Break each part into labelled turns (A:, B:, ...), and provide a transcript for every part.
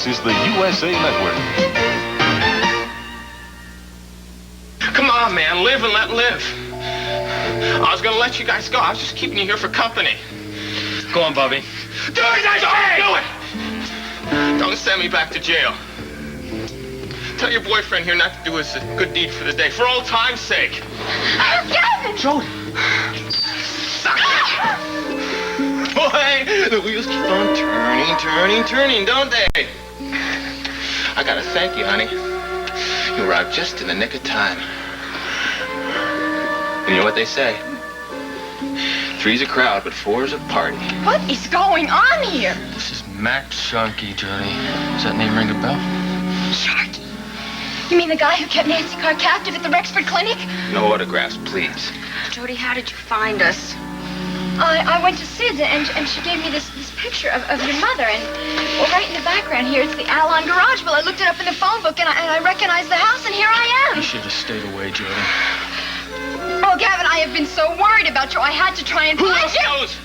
A: is the USA Network.
B: Come on, man. Live and let live. I was gonna let you guys go. I was just keeping you here for company. Go on, Bobby. Do as I say! Do it! Don't send me back to jail. Tell your boyfriend here not to do his good deed for the day, for old time's sake.
C: Gavin!
B: Jody! Boy, the wheels keep on turning, don't they? I gotta thank you, honey. You arrived just in the nick of time. You know what they say? 3's a crowd, but 4's a party.
C: What is going on here?
B: This is Max Sharkey, Jody. Does that name ring a bell?
C: Sharkey? You mean the guy who kept Nancy Carr captive at the Rexford Clinic?
B: No autographs, please.
C: Jody, how did you find us? I went to Sid's, and she gave me this picture of your mother, and well, right in the background here, it's the Alon Garage. Well, I looked it up in the phone book, and I recognized the house, and here I am.
B: You should have stayed away, Jody.
C: Oh, Gavin, I have been so worried about you, I had to try and
B: Who
C: find
B: else
C: you.
B: knows?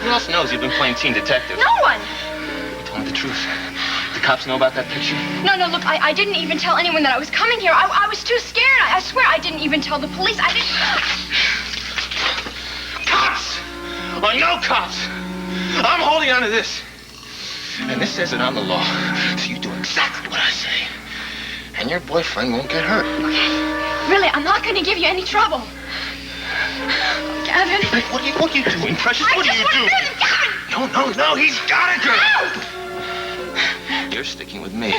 B: Who else knows you've been playing teen detective?
C: No one.
B: You told me the truth. The cops know about that picture?
C: No, look, I didn't even tell anyone that I was coming here. I was too scared. I swear I didn't even tell the police. I didn't...
B: Cops! Or no cops! I'm holding on to this. And this says it on the law. So you do exactly what I say. And your boyfriend won't get hurt.
C: Okay. Really, I'm not going to give you any trouble. Gavin.
B: Hey, what are you doing, Precious? What are you doing?
C: Gavin!
B: No, he's got it, girl.
C: No!
B: You're sticking with me.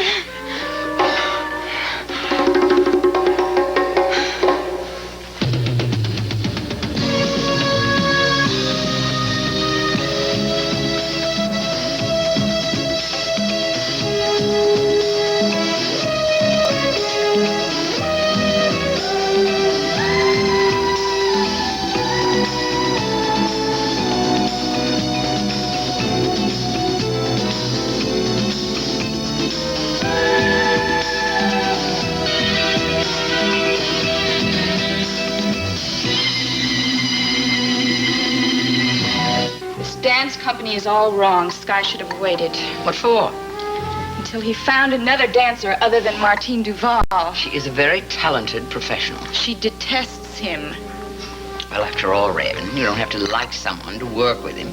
D: Company is all wrong. Sky should have waited.
E: What for?
D: Until he found another dancer other than Martine Duval.
E: She is a very talented professional.
D: She detests him.
E: Well, after all, Raven, you don't have to like someone to work with him.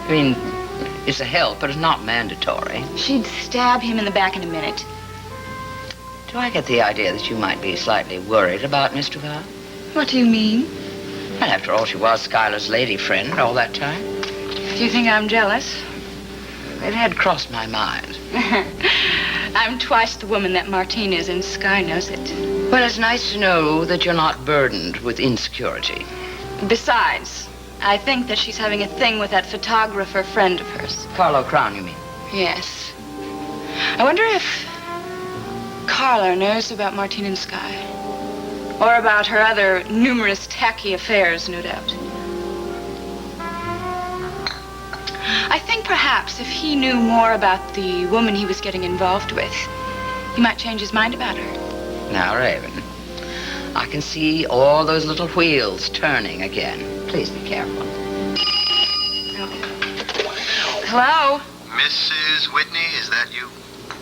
E: I mean, it's a help, but it's not mandatory.
D: She'd stab him in the back in a minute.
E: Do I get the idea that you might be slightly worried about Miss Duval?
D: What do you mean?
E: Well, after all, she was Schuyler's lady friend all that time.
D: Do you think I'm jealous?
E: It had crossed my mind.
D: I'm twice the woman that Martine is, and Sky knows it.
E: Well, it's nice to know that you're not burdened with insecurity.
D: Besides, I think that she's having a thing with that photographer friend of hers.
E: Carlo Crown, you mean?
D: Yes. I wonder if Carlo knows about Martine and Sky. Or about her other numerous tacky affairs, no doubt. I think perhaps if he knew more about the woman he was getting involved with, he might change his mind about her.
E: Now, Raven, I can see all those little wheels turning again. Please be careful.
D: Hello?
F: Mrs. Whitney, is that you?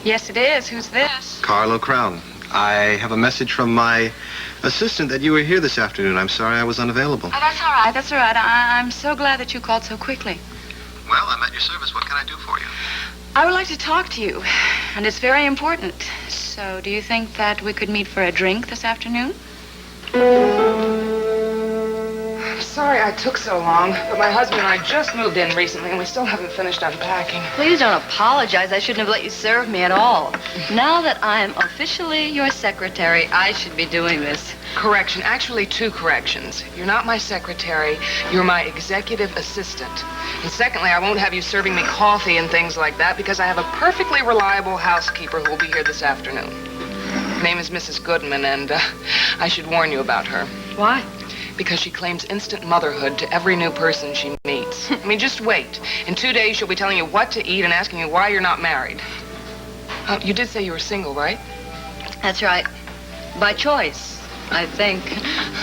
D: Yes, it is. Who's this?
F: Carlo Crown. I have a message from my assistant that you were here this afternoon. I'm sorry I was unavailable.
D: Oh, that's all right. That's all right. I'm so glad that you called so quickly.
F: Well, I'm at your service. What can I do for you?
D: I would like to talk to you, and it's very important. So, do you think that we could meet for a drink this afternoon?
G: I'm sorry I took so long, but my husband and I just moved in recently, and we still haven't finished unpacking.
H: Please don't apologize. I shouldn't have let you serve me at all. Now that I'm officially your secretary, I should be doing this.
G: Correction. Actually, 2 corrections. You're not my secretary. You're my executive assistant. And secondly, I won't have you serving me coffee and things like that because I have a perfectly reliable housekeeper who will be here this afternoon. Her name is Mrs. Goodman, and I should warn you about her.
H: Why?
G: Because she claims instant motherhood to every new person she meets. I mean, just wait. In 2 days, she'll be telling you what to eat and asking you why you're not married. You did say you were single, right?
H: That's right. By choice. I think.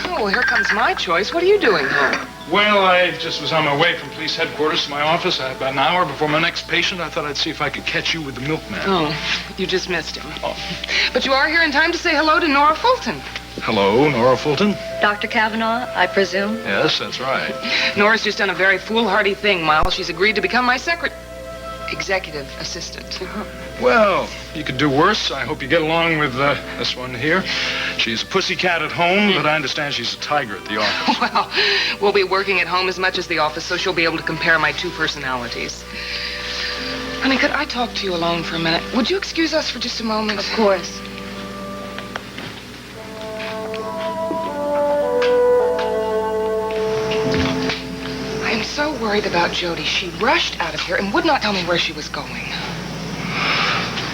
G: Oh, well, here comes my choice. What are you doing here?
A: Well, I just was on my way from police headquarters to my office. I had about an hour before my next patient. I thought I'd see if I could catch you with the milkman.
G: Oh, you just missed him. Oh. But you are here in time to say hello to Nora Fulton.
A: Hello, Nora Fulton.
H: Dr. Kavanaugh, I presume?
A: Yes, that's right.
G: Nora's just done a very foolhardy thing, Miles. She's agreed to become my executive assistant.
A: Well, you could do worse. I hope you get along with this one here. She's a pussycat at home, but I understand she's a tiger at the office.
G: Well, we'll be working at home as much as the office, so she'll be able to compare my two personalities. Honey, could I talk to you alone for a minute? Would you excuse us for just a moment?
H: Of course.
G: I'm so worried about Jody. She rushed out of here and would not tell me where she was going.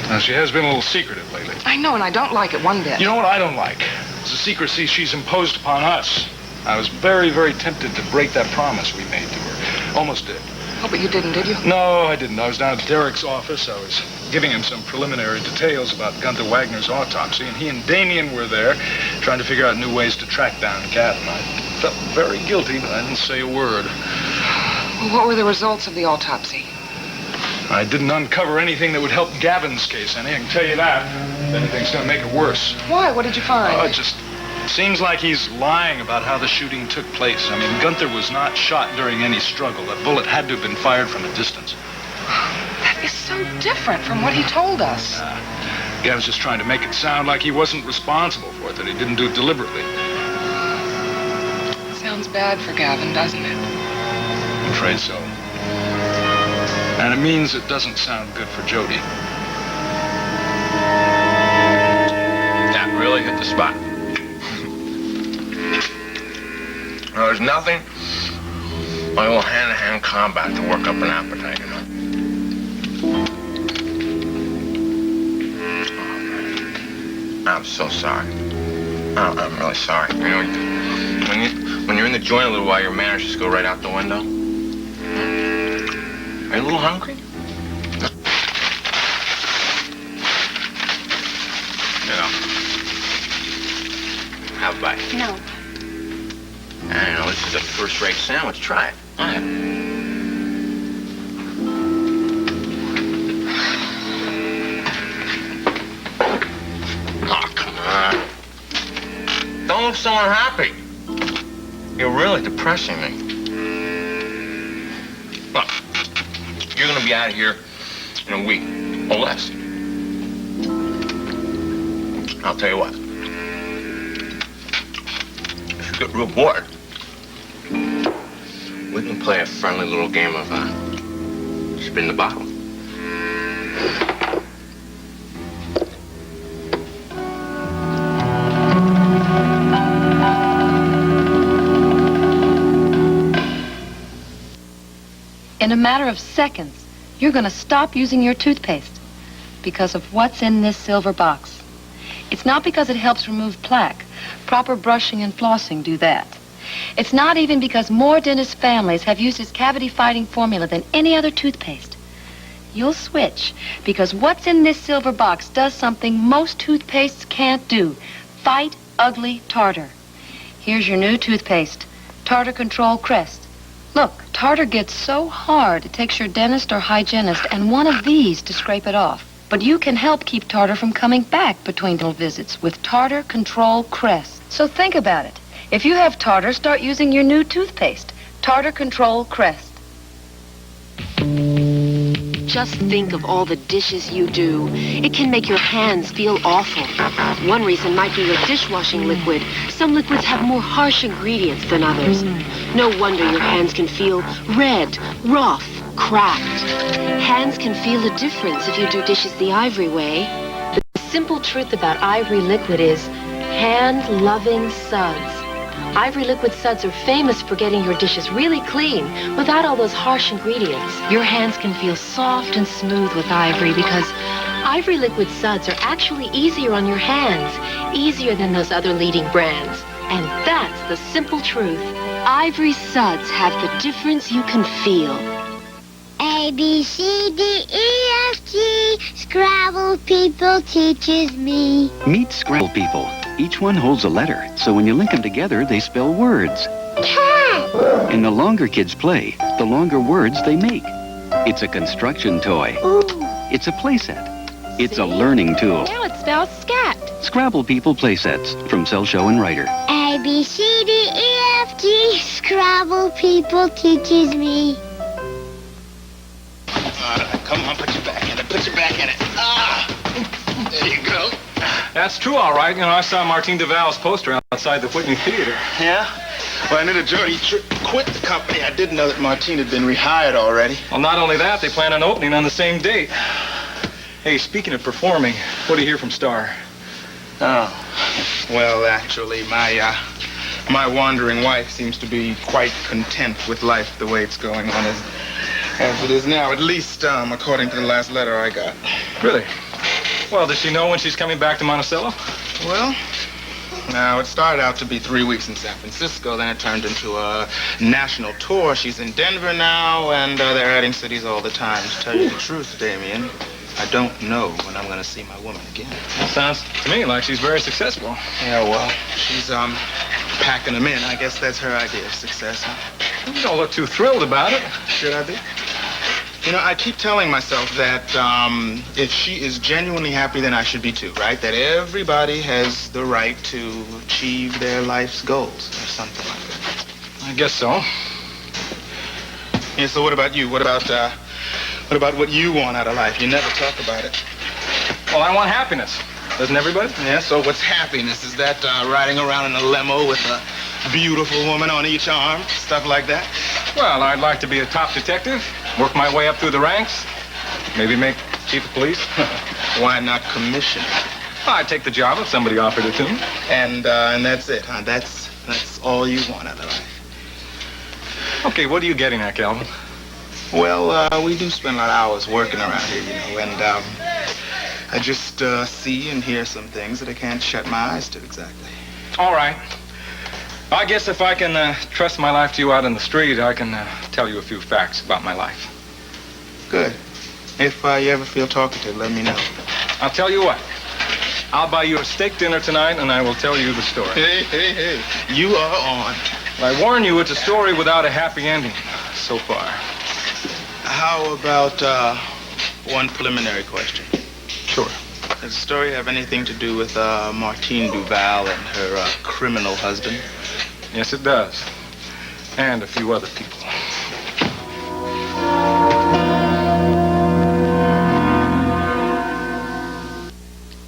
A: Now, she has been a little secretive lately.
G: I know, and I don't like it one bit.
A: You know what I don't like? It's the secrecy she's imposed upon us. I was very, very tempted to break that promise we made to her. Almost did.
G: Oh, but you didn't, did you?
A: No, I didn't. I was down at Derek's office. I was giving him some preliminary details about Gunther Wagner's autopsy, and he and Damien were there trying to figure out new ways to track down Gavin. I felt very guilty, but I didn't say a word.
G: Well, what were the results of the autopsy?
A: I didn't uncover anything that would help Gavin's case, Annie. I can tell you that. If anything's going to make it worse.
G: Why? What did you find?
A: It just seems like he's lying about how the shooting took place. I mean, Gunther was not shot during any struggle. That bullet had to have been fired from a distance.
G: That is so different from what he told us.
A: Gavin's just trying to make it sound like he wasn't responsible for it, that he didn't do it deliberately.
G: Sounds bad for Gavin, doesn't it?
A: I'm afraid so. And it means it doesn't sound good for Jody.
B: That really hit the spot. There's nothing like a little hand-to-hand combat to work up an appetite, you know? Oh, man. I'm so sorry. I'm really sorry. You know, when you're in the joint a little while, your manners just go right out the window. Are you a little hungry? Yeah. Have a bite.
C: No.
B: I know, this is a first-rate sandwich. Try it. Try it. Oh, come on. Don't look so unhappy. You're really depressing me. Look, you're gonna be out of here in a week or less. I'll tell you what. If you get real bored, we can play a friendly little game of spin the bottle.
H: In a matter of seconds, you're going to stop using your toothpaste because of what's in this silver box. It's not because it helps remove plaque. Proper brushing and flossing do that. It's not even because more dentist families have used its cavity-fighting formula than any other toothpaste. You'll switch because what's in this silver box does something most toothpastes can't do. Fight ugly tartar. Here's your new toothpaste, Tartar Control Crest. Look, tartar gets so hard, it takes your dentist or hygienist and one of these to scrape it off. But you can help keep tartar from coming back between dental visits with Tartar Control Crest. So think about it. If you have tartar, start using your new toothpaste, Tartar Control Crest.
I: Just think of all the dishes you do. It can make your hands feel awful. One reason might be your dishwashing liquid. Some liquids have more harsh ingredients than others. No wonder your hands can feel red, rough, cracked. Hands can feel a difference if you do dishes the Ivory way. The simple truth about Ivory liquid is hand-loving suds. Ivory liquid suds are famous for getting your dishes really clean without all those harsh ingredients. Your hands can feel soft and smooth with Ivory because Ivory liquid suds are actually easier on your hands, easier than those other leading brands. And that's the simple truth. Ivory suds have the difference you can feel.
J: A, B, C, D, E, F, G, Scrabble People teaches me.
K: Meet Scrabble People, Each one holds a letter, so when you link them together, they spell words.
J: Cat.
K: And the longer kids play, the longer words they make. It's a construction toy.
J: Ooh.
K: It's a playset. It's a learning tool.
I: Now it spells scat.
K: Scrabble People Playsets from Cell Show and Writer.
J: A, B, C, D, E, F, G. Scrabble People teaches me.
B: Come on, put your back in it. Put your back in it. Ah! There you go.
A: That's true, all right. You know, I saw Martine DeVal's poster outside the Whitney Theater.
B: Yeah? Well, I knew that Jody quit the company. I didn't know that Martine had been rehired already.
A: Well, not only that, they plan on opening on the same date. Hey, speaking of performing, what do you hear from Star?
B: Oh. Well, actually, my wandering wife seems to be quite content with life the way it's going on as it is now, at least according to the last letter I got.
A: Really? Well, does she know when she's coming back to Monticello?
B: Well, now, it started out to be 3 weeks in San Francisco, then it turned into a national tour. She's in Denver now, and they're adding cities all the time. To tell you the truth, Damien, I don't know when I'm going to see my woman again.
A: That sounds to me like she's very successful.
B: Yeah, well, she's packing them in. I guess that's her idea of success, huh?
A: You don't look too thrilled about it.
B: Should I be? You know, I keep telling myself that if she is genuinely happy, then I should be too, right? That everybody has the right to achieve their life's goals or something like that.
A: I guess so.
B: Yeah, so what about you? What about what you want out of life? You never talk about it.
A: Well, I want happiness. Doesn't everybody?
B: Yeah, so what's happiness? Is that riding around in a limo with a beautiful woman on each arm? Stuff like that?
A: Well, I'd like to be a top detective, work my way up through the ranks, maybe make chief of police.
B: Why not commissioner?
A: I'd take the job if somebody offered it to me.
B: And that's it, huh? That's all you want out of life.
A: Okay, what are you getting at, Calvin?
B: Well, we do spend a lot of hours working around here, you know, and I just see and hear some things that I can't shut my eyes to exactly.
A: All right. I guess if I can trust my life to you out in the street, I can tell you a few facts about my life.
B: Good. If you ever feel talkative, let me know.
A: I'll tell you what. I'll buy you a steak dinner tonight, and I will tell you the story.
B: Hey. You are on.
A: I warn you, it's a story without a happy ending so far.
B: How about one preliminary question?
A: Sure.
B: Does the story have anything to do with Martine Duval and her criminal husband?
A: Yes, it does. And a few other people.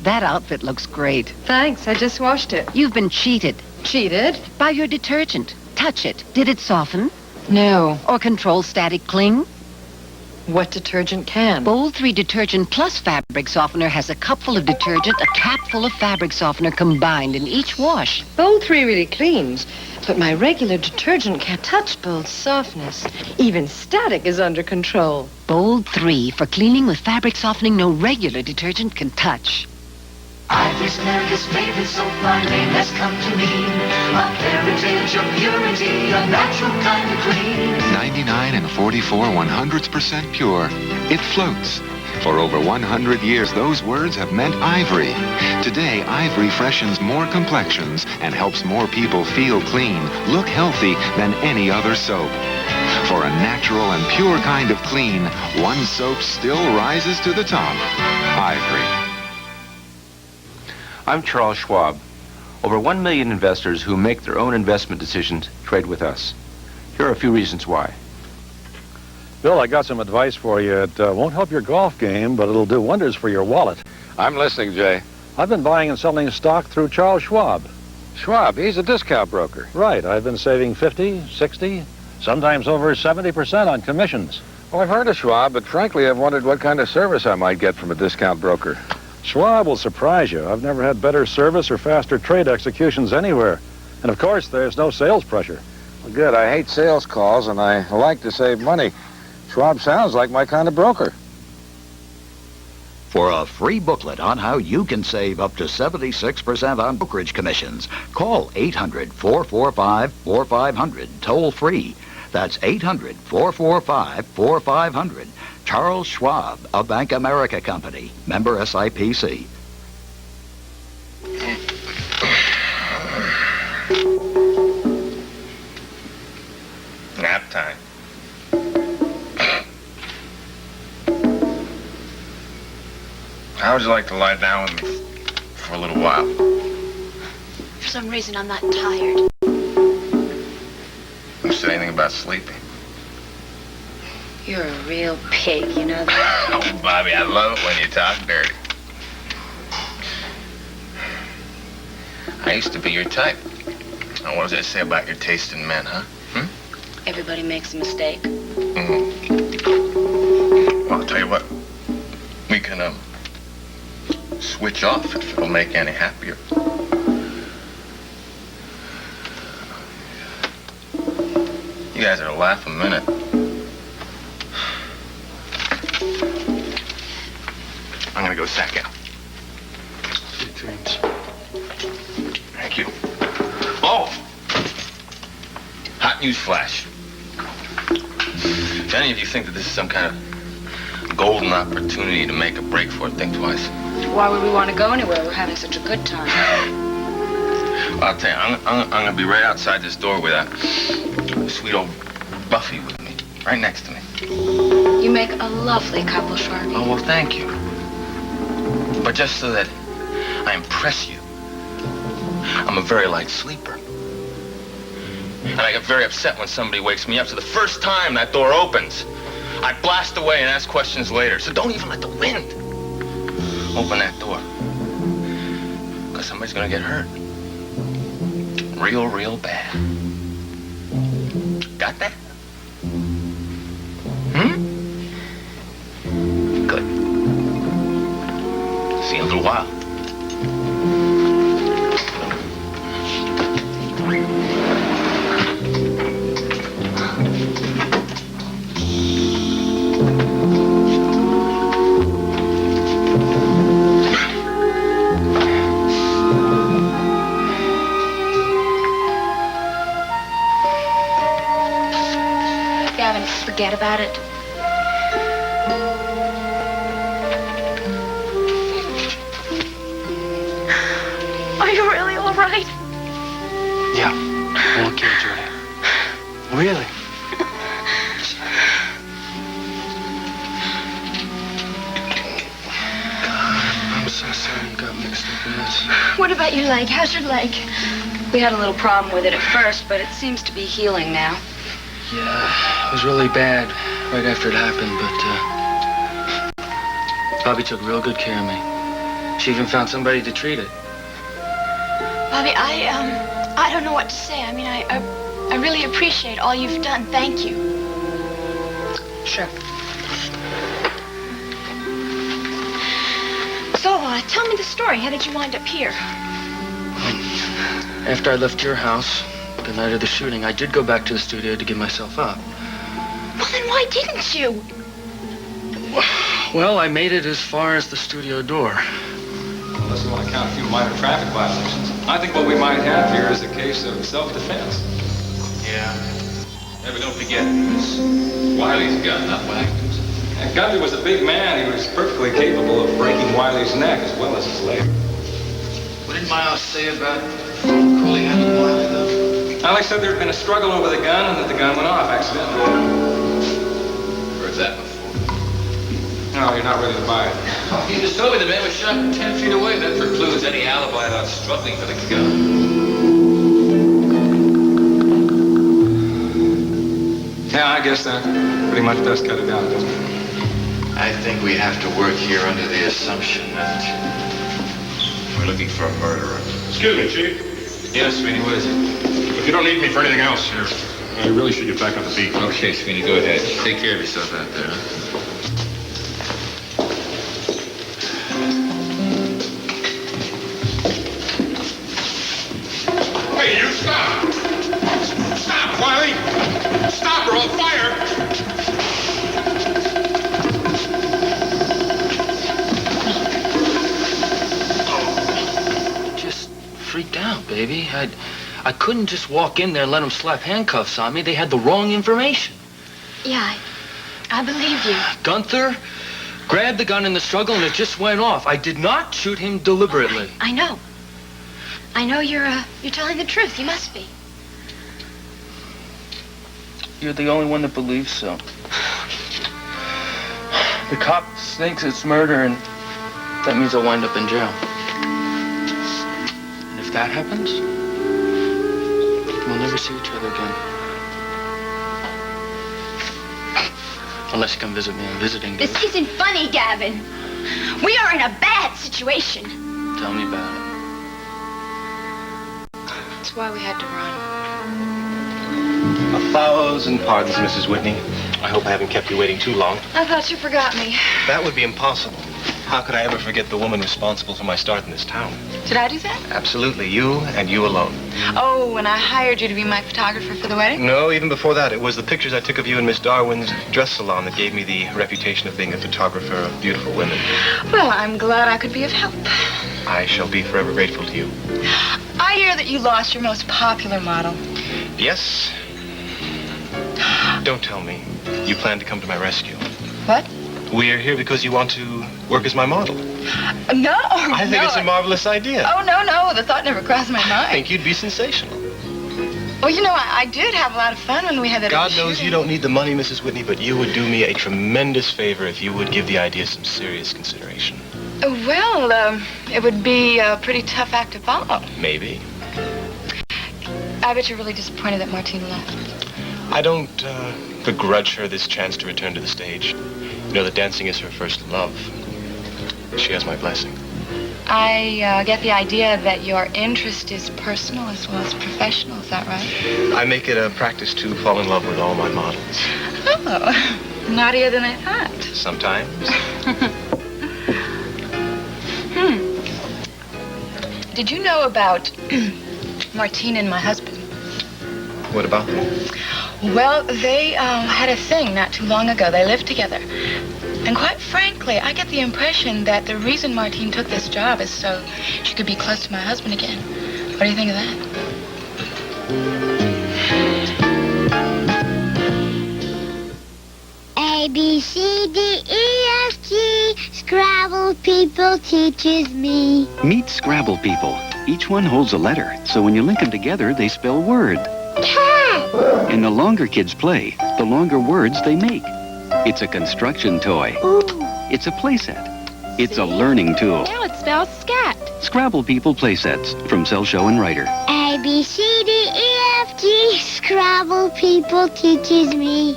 E: That outfit looks great.
H: Thanks, I just washed it.
E: You've been cheated.
H: Cheated?
E: By your detergent. Touch it. Did it soften?
H: No.
E: Or control static cling?
H: What detergent can?
E: Bold 3 Detergent Plus Fabric Softener has a cupful of detergent, a capful of fabric softener combined in each wash.
H: Bold 3 really cleans, but my regular detergent can't touch Bold softness. Even static is under control.
E: Bold 3 for cleaning with fabric softening no regular detergent can touch.
L: Ivory's America's favorite soap, my name has come to mean a heritage of purity, a natural kind of clean.
M: 99 and 44 100% pure. It floats. For over 100 years, those words have meant ivory. Today, ivory freshens more complexions and helps more people feel clean, look healthy than any other soap. For a natural and pure kind of clean, one soap still rises to the top. Ivory.
N: I'm Charles Schwab. Over 1 million investors who make their own investment decisions trade with us. Here are a few reasons why.
O: Bill, I got some advice for you. It won't help your golf game, but it'll do wonders for your wallet.
P: I'm listening, Jay.
O: I've been buying and selling stock through Charles Schwab.
P: Schwab, he's a discount broker.
O: Right. I've been saving 50, 60, sometimes over 70% on commissions.
P: Well, I've heard of Schwab, but frankly, I've wondered what kind of service I might get from a discount broker.
O: Schwab will surprise you. I've never had better service or faster trade executions anywhere. And of course, there's no sales pressure.
P: Well, good. I hate sales calls, and I like to save money. Schwab sounds like my kind of broker.
Q: For a free booklet on how you can save up to 76% on brokerage commissions, call 800-445-4500, toll free. That's 800-445-4500. Charles Schwab, a Bank America company, member SIPC.
B: time. How would you like to lie down with me for a little while?
C: For some reason, I'm not tired.
B: Who said anything about sleeping?
D: You're a real pig, you know that?
B: Oh, Bobby, I love it when you talk dirty. I used to be your type. Now, what does that say about your taste in men, huh?
D: Everybody makes a mistake.
B: Well, I'll tell you what. We can, switch off if it'll make you any happier. You guys are a laugh a minute. I'm gonna go sack out.
F: Sweet dreams.
B: Thank you. Oh! Hot news flash. If any of you think that this is some kind of golden opportunity to make a break for it, think twice.
D: Why would we want to go anywhere? We're having such a good time.
B: Well, I'll tell you, I'm gonna be right outside this door with a sweet old Buffy with me, right next to me.
D: You make a lovely couple, Sharky.
B: Oh, well, thank you. But just so that I impress you, I'm a very light sleeper. And I get very upset when somebody wakes me up. So the first time that door opens, I blast away and ask questions later. So don't even let the wind open that door. Because somebody's going to get hurt. Real, real bad. Got that? Good. See you in a little while.
C: Gavin, forget about it. Are you really all right?
F: Yeah, I'm okay, Jody. Really? I'm so sorry you got mixed up in this.
C: What about your leg? How's your leg?
D: We had a little problem with it at first, but it seems to be healing now.
F: Yeah, it was really bad right after it happened, but Bobby took real good care of me. She even found somebody to treat it.
C: Bobby, I don't know what to say. I mean, I really appreciate all you've done. Thank you.
D: Sure.
C: So, tell me the story. How did you wind up here?
F: After I left your house, the night of the shooting, I did go back to the studio to give myself up.
C: Well, then why didn't you?
F: Well, I made it as far as the studio door.
R: Unless you want to count a few minor traffic violations. I think what we might have here is a case of self-defense.
S: Yeah. But don't forget, it's Wiley's gun, not Wagner's.
R: And Gunter was a big man. He was perfectly capable of breaking Wiley's neck as well as his leg.
F: What did Miles say about calling out to Wiley, though?
R: Alex said there had been a struggle over the gun and that the gun went off accidentally.
S: Heard that before.
R: No, you're not ready to buy it.
S: Oh, you just told me the man was shot 10 feet away. That precludes any alibi about struggling for the gun.
R: Yeah, I guess that pretty much does cut it down, doesn't it?
S: I think we have to work here under the assumption that we're looking for a murderer.
T: Excuse me, Chief.
S: Yes, Sweeney, what is it?
T: If you don't need me for anything else here, I really should get back on the beat.
S: Okay, Sweeney, go ahead. Take care of yourself out there, huh?
T: Hey, you stop! Stop, Wiley! Stop or I'll fire!
F: Just freaked out, baby. I couldn't just walk in there and let them slap handcuffs on me. They had the wrong information.
C: Yeah, I believe you.
F: Gunther grabbed the gun in the struggle and it just went off. I did not shoot him deliberately.
C: I know. I know you're telling the truth. You must be.
F: You're the only one that believes so. The cop thinks it's murder, and that means I'll wind up in jail. And if that happens, we'll never see each other again. Unless you come visit me on visiting days.
C: This isn't funny, Gavin. We are in a bad situation.
F: Tell me about it.
D: That's why we had to run.
U: 1,000 pardons, Mrs. Whitney. I hope I haven't kept you waiting too long.
D: I thought you forgot me.
U: That would be impossible. How could I ever forget the woman responsible for my start in this town?
D: Did I do that?
U: Absolutely, you and you alone.
D: Oh, when I hired you to be my photographer for the wedding?
U: No, even before that, it was the pictures I took of you in Miss Darwin's dress salon that gave me the reputation of being a photographer of beautiful women.
D: Well, I'm glad I could be of help.
U: I shall be forever grateful to you.
D: I hear that you lost your most popular model.
U: Yes. Don't tell me. You plan to come to my rescue.
D: What?
U: We're here because you want to work as my model.
D: No,
U: I think it's a marvelous idea.
D: Oh, no. The thought never crossed my mind.
U: I think you'd be sensational.
D: Well, you know, I did have a lot of fun when we had that.
U: God knows you don't need the money, Mrs. Whitney, but you would do me a tremendous favor if you would give the idea some serious consideration.
D: Well, it would be a pretty tough act to follow.
U: Maybe.
D: I bet you're really disappointed that Martine left.
U: I don't begrudge her this chance to return to the stage. You know that dancing is her first love. She has my blessing.
D: I get the idea that your interest is personal as well as professional. Is that right?
U: I make it a practice to fall in love with all my models.
D: Oh, naughtier than I thought.
U: Sometimes.
D: Did you know about Martine and my husband?
U: What about them?
D: Well, they had a thing not too long ago. They lived together. And quite frankly, I get the impression that the reason Martine took this job is so she could be close to my husband again. What do you think of that?
J: A, B, C, D, E, F, G. Scrabble people teaches me.
K: Meet Scrabble people. Each one holds a letter, so when you link them together, they spell word.
J: Cat.
K: And the longer kids play, the longer words they make. It's a construction toy.
J: Ooh.
K: It's a playset. It's a learning tool.
I: Now it spells scat.
K: Scrabble People playsets from Cell Show and Writer.
J: A, B, C, D, E, F, G. Scrabble people teaches me.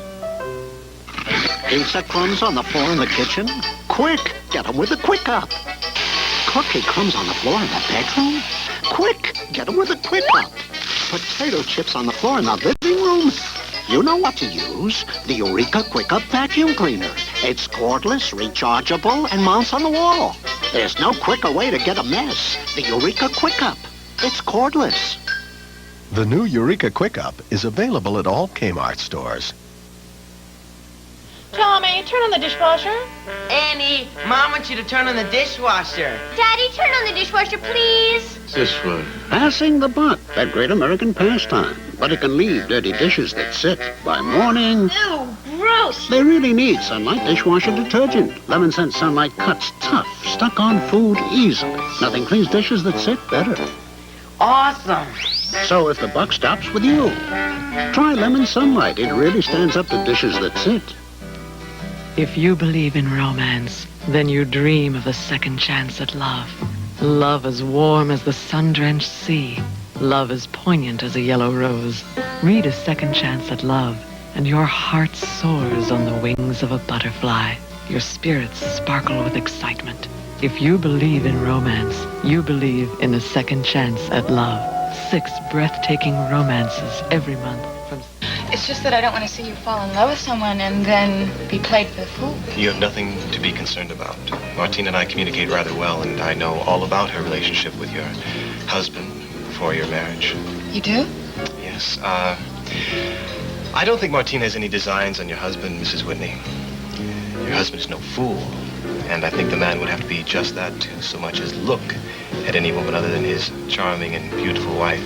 Q: Pizza crumbs on the floor in the kitchen? Quick, get them with the quick up. Cookie crumbs on the floor in the bedroom? Quick, get them with the quick up. Potato chips on the floor in the living room? You know what to use. The Eureka Quick Up vacuum cleaner. It's cordless, rechargeable, and mounts on the wall. There's no quicker way to get a mess. The Eureka Quick Up. It's cordless.
V: The new Eureka Quick Up is available at all Kmart stores.
W: Tommy, turn on the dishwasher.
X: Annie, Mom wants you to turn on the dishwasher.
C: Daddy, turn on the dishwasher, please.
Q: This one. Passing the buck, that great American pastime. But it can leave dirty dishes that sit by morning.
C: Ew, gross.
Q: They really need Sunlight dishwasher detergent. Lemon scent Sunlight cuts tough, stuck on food easily. Nothing cleans dishes that sit better.
X: Awesome.
Q: So if the buck stops with you, try Lemon Sunlight. It really stands up to dishes that sit.
Y: If you believe in romance, then you dream of a second chance at love. Love as warm as the sun-drenched sea. Love as poignant as a yellow rose. Read A Second Chance at Love, and your heart soars on the wings of a butterfly. Your spirits sparkle with excitement. If you believe in romance, you believe in A Second Chance at Love. 6 breathtaking romances every month.
D: It's just that I don't want to see you fall in love with someone and then be played for the fool.
U: You have nothing to be concerned about. Martine and I communicate rather well, and I know all about her relationship with your husband before your marriage.
D: You do?
U: Yes. I don't think Martine has any designs on your husband, Mrs. Whitney. Your husband is no fool, and I think the man would have to be just that to so much as look at any woman other than his charming and beautiful wife.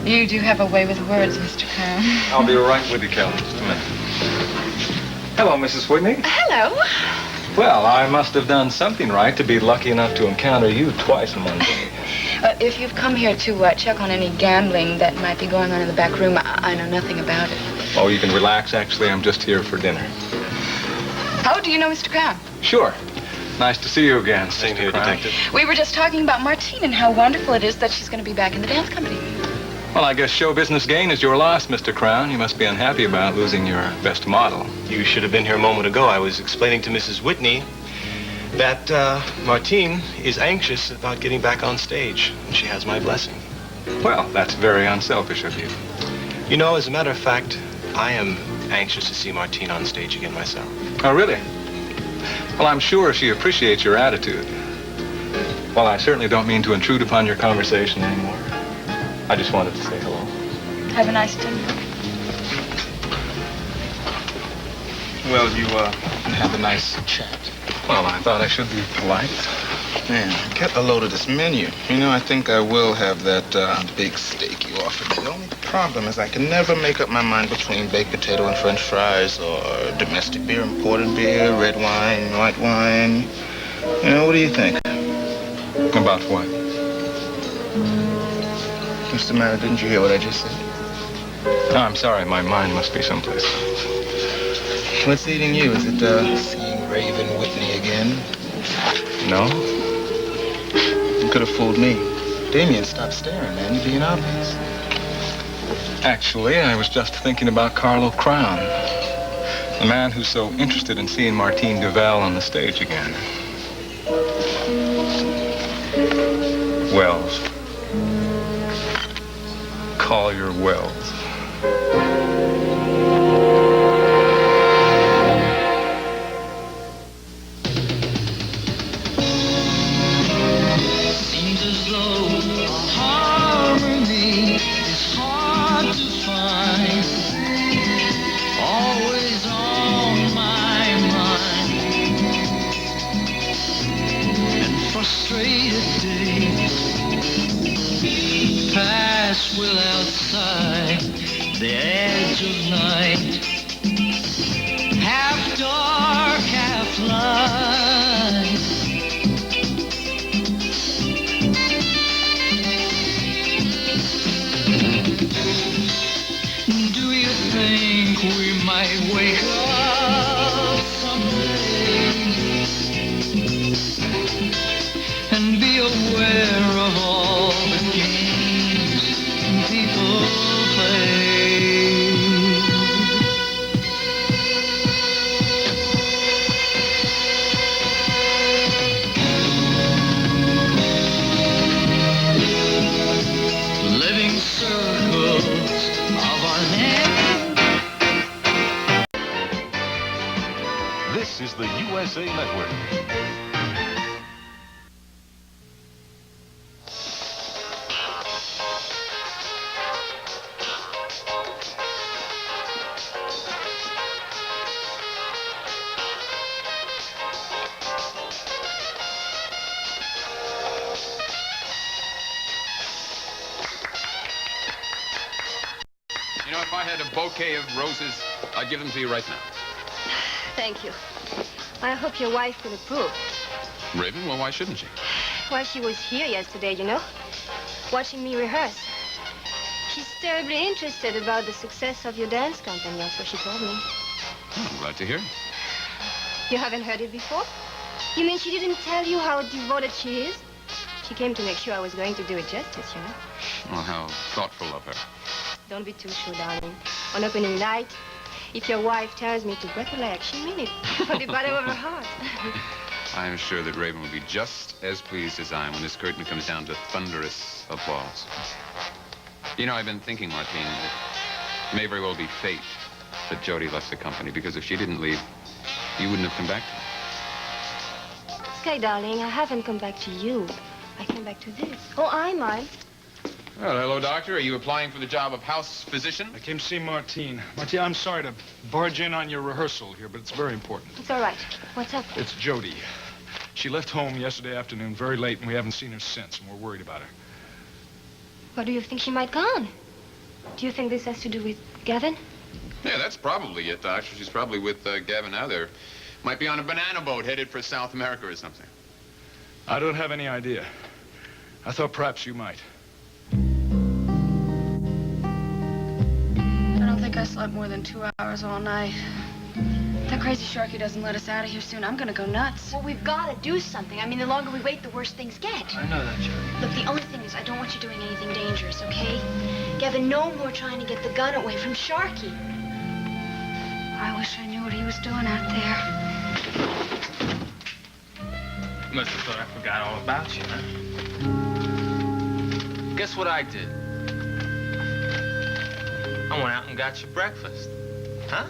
D: You do have a way with words, Mr. Crown.
A: I'll be right with you, Kelly. Just a minute. Hello, Mrs. Whitney.
D: Hello.
A: Well, I must have done something right to be lucky enough to encounter you twice in one day.
D: If you've come here to check on any gambling that might be going on in the back room, I know nothing about it.
R: Oh, you can relax. Actually, I'm just here for dinner.
D: Oh, do you know Mr. Crown?
R: Sure. Nice to see you again.
U: Same here, Detective.
D: We were just talking about Martine and how wonderful it is that she's going to be back in the dance company.
R: Well, I guess show business gain is your loss, Mr. Crown. You must be unhappy about losing your best model.
U: You should have been here a moment ago. I was explaining to Mrs. Whitney that Martine is anxious about getting back on stage, and she has my blessing.
R: Well, that's very unselfish of you.
U: You know, as a matter of fact, I am anxious to see Martine on stage again myself.
R: Oh, really? Well, I'm sure she appreciates your attitude. Well, I certainly don't mean to intrude upon your conversation anymore. I just wanted to say hello.
D: Have a nice dinner.
R: Well, you, had a nice chat. Well, I thought I should be polite.
E: Man, get a load of this menu. You know, I think I will have that big steak you offered me. The only problem is I can never make up my mind between baked potato and French fries or domestic beer, imported beer, red wine, white wine. You know, what do you think?
R: About what?
E: What's the matter? Didn't you hear what I just said?
R: Oh, I'm sorry. My mind must be someplace else.
E: What's eating you? Is it seeing Raven Whitney again?
R: No.
E: You could have fooled me. Damien, stop staring, man. You're being obvious.
R: Actually, I was just thinking about Carlo Crown, the man who's so interested in seeing Martine Duval on the stage again. Wells. Collier Wells.
G: Seems as though harmony is hard to find. Always on my mind. And frustrated days pass without sight. The edge of night, half dark, half light. Do you think we might wake up someday and be aware of all the games people play? Living circles of our land.
V: This is the USA Network.
H: You know, if I had a bouquet of roses, I'd give them to you right now.
L: Thank you. I hope your wife will approve.
H: Raven, well, why shouldn't she?
L: Well, she was here yesterday, you know, watching me rehearse. She's terribly interested about the success of your dance company, that's what she told me.
H: Oh, I'm glad to hear.
L: You haven't heard it before? You mean she didn't tell you how devoted she is? She came to make sure I was going to do it justice, you know.
H: Well, how thoughtful of her.
L: Don't be too sure, darling. On opening night, if your wife tells me to break a leg, she mean it. From the bottom of her heart.
H: I'm sure that Raven will be just as pleased as I am when this curtain comes down to thunderous applause. You know, I've been thinking, Martine, it may very well be fate that Jody left the company, because if she didn't leave, you wouldn't have come back to me.
L: Sky, darling, I haven't come back to you. I came back to this. Oh, I might.
H: Well, hello, Doctor. Are you applying for the job of house physician?
A: I came to see Martine. Martine, I'm sorry to barge in on your rehearsal here, but it's very important.
L: It's all right. What's up?
A: It's Jody. She left home yesterday afternoon very late, and we haven't seen her since, and we're worried about her.
L: Where do you think she might gone? Do you think this has to do with Gavin?
H: Yeah, that's probably it, Doctor. She's probably with Gavin now. There might be on a banana boat headed for South America or something.
A: I don't have any idea. I thought perhaps you might.
D: I don't think I slept more than 2 hours all night. If that crazy Sharky doesn't let us out of here soon, I'm gonna go nuts.
C: Well, we've got to do something. I mean, the longer we wait, the worse things get.
F: I know that, Jody.
C: Look, the only thing is I don't want you doing anything dangerous, okay? Gavin, no more trying to get the gun away from Sharky.
D: I wish I knew what he was doing out there.
B: Must have thought I forgot all about you, huh? Guess what I did? I went out and got you breakfast. Huh?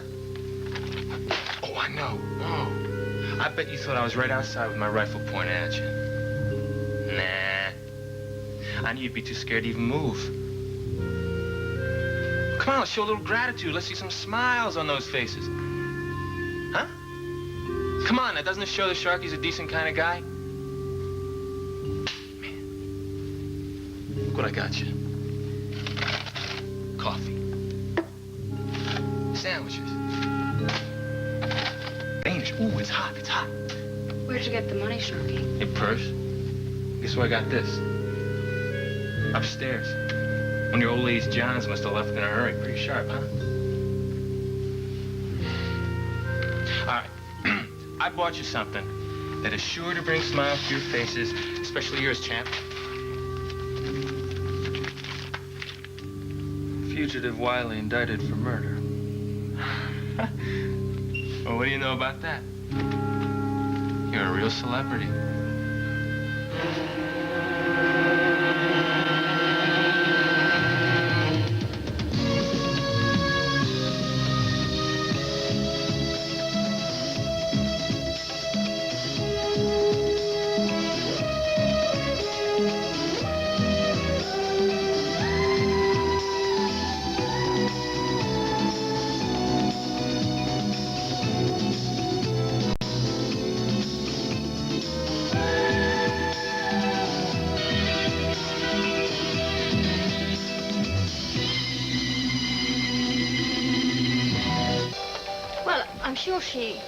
B: Oh, I know. Oh. I bet you thought I was right outside with my rifle pointed at you. Nah. I knew you'd be too scared to even move. Come on, let's show a little gratitude. Let's see some smiles on those faces. Huh? Come on, now, doesn't it show the Sharky's a decent kind of guy? Man. Look what I got you. Coffee. Sandwiches. Danger. Ooh, it's hot, it's hot.
D: Where'd you get the money, Sharky?
B: Your purse? Guess where I got this? Upstairs. One of your old lady's Johns must have left in a hurry. Pretty sharp, huh? All right. I bought you something that is sure to bring smiles to your faces, especially yours, champ. Fugitive Wiley indicted for murder. Well, what do you know about that? You're a real celebrity.
L: Sure,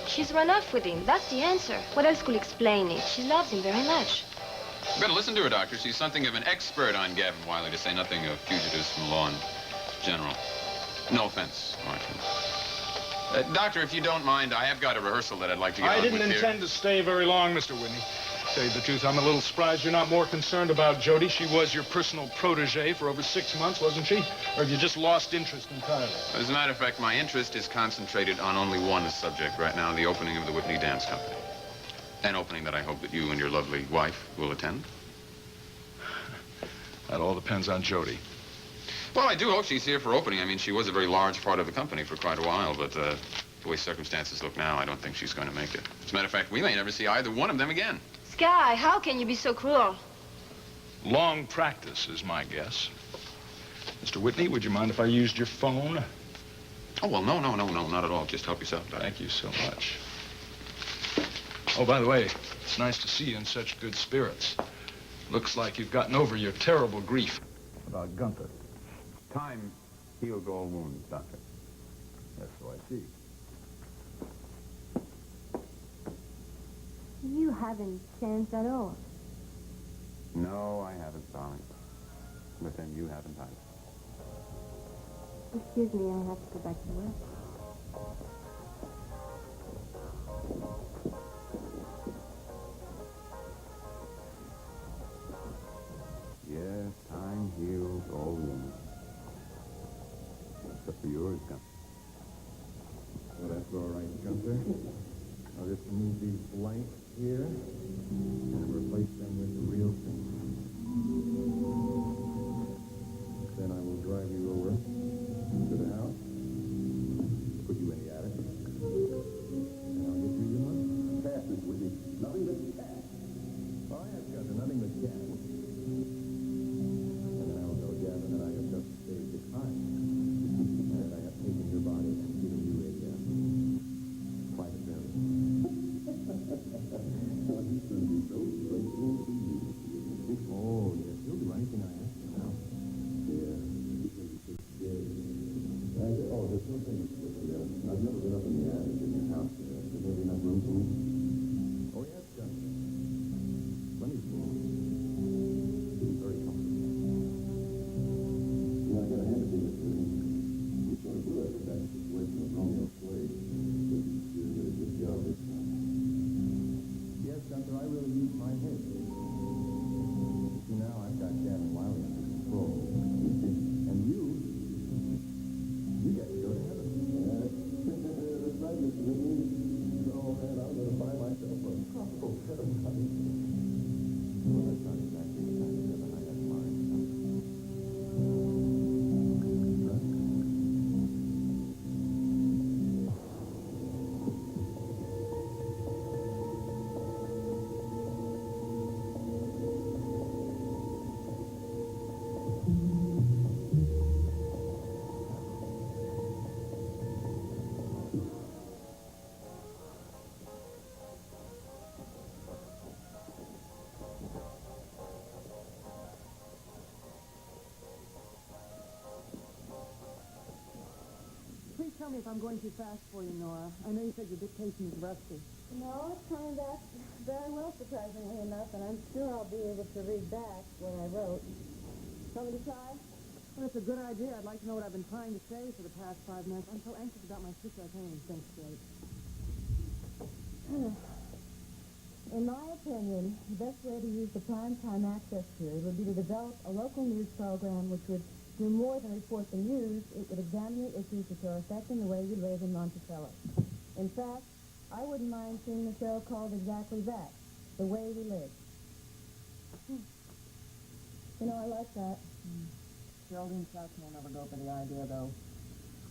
L: she's run off with him. That's the answer. What else could explain it? She loves him very much.
H: You better listen to her, Doctor. She's something of an expert on Gavin Wiley, to say nothing of fugitives from law in general. No offense, Martine. Doctor, if you don't mind, I have got a rehearsal that I'd like to get
A: I
H: on
A: didn't
H: with
A: intend to stay very long, Mr. Whitney. Tell you the truth, I'm a little surprised you're not more concerned about Jody. She was your personal protege for over 6 months, wasn't she? Or have you just lost interest entirely?
H: As a matter of fact, my interest is concentrated on only one subject right now, the opening of the Whitney Dance Company. An opening that I hope that you and your lovely wife will attend.
A: That all depends on Jody.
H: Well, I do hope she's here for opening. I mean, she was a very large part of the company for quite a while, but the way circumstances look now, I don't think she's going to make it. As a matter of fact, we may never see either one of them again.
L: Sky, how can you be so cruel?
A: Long practice is my guess. Mr. Whitney, would you mind if I used your phone?
H: Oh, well, no, not at all. Just help yourself, Doctor.
A: Thank you so much. Oh, by the way, it's nice to see you in such good spirits. Looks like you've gotten over your terrible grief about Gunther.
H: Time heals all wounds, Doctor.
A: Yes, so I see.
L: You haven't changed at all.
H: No, I haven't, darling. But then you haven't either.
L: Excuse me, I have to go back to work.
H: Yes, time heals all wounds. Except for yours, Gunther.
M: Well, that's all right, Gunther. I'll just remove these blanks here and replace them with the real thing. Then I will drive you over to the house, put you in the attic, and I'll get you your money. Cash, Miss Whitney. Nothing but cash. Oh, yes, Gunther, nothing but cash. And then I will tell Gavin that I have just saved his life, and that I have taken your body and given you a private burial.
N: tell me if I'm going too fast for you, Nora. I know you said your dictation is rusty.
O: No, it's coming back very well, surprisingly enough, and I'm sure I'll be able to read back what I wrote. Want me to try?
N: Well, that's a good idea. I'd like to know what I've been trying to say for the past 5 minutes. I'm so anxious about my sister, I can't even think straight.
O: In my opinion, the best way to use the prime-time access period would be to develop a local news program which would do more than report the news. It would examine the issues which are affecting the way we live in Monticello. In fact, I wouldn't mind seeing the show called exactly that, The Way We Live. You know, I like that.
N: Jody and South will never go for the idea, though.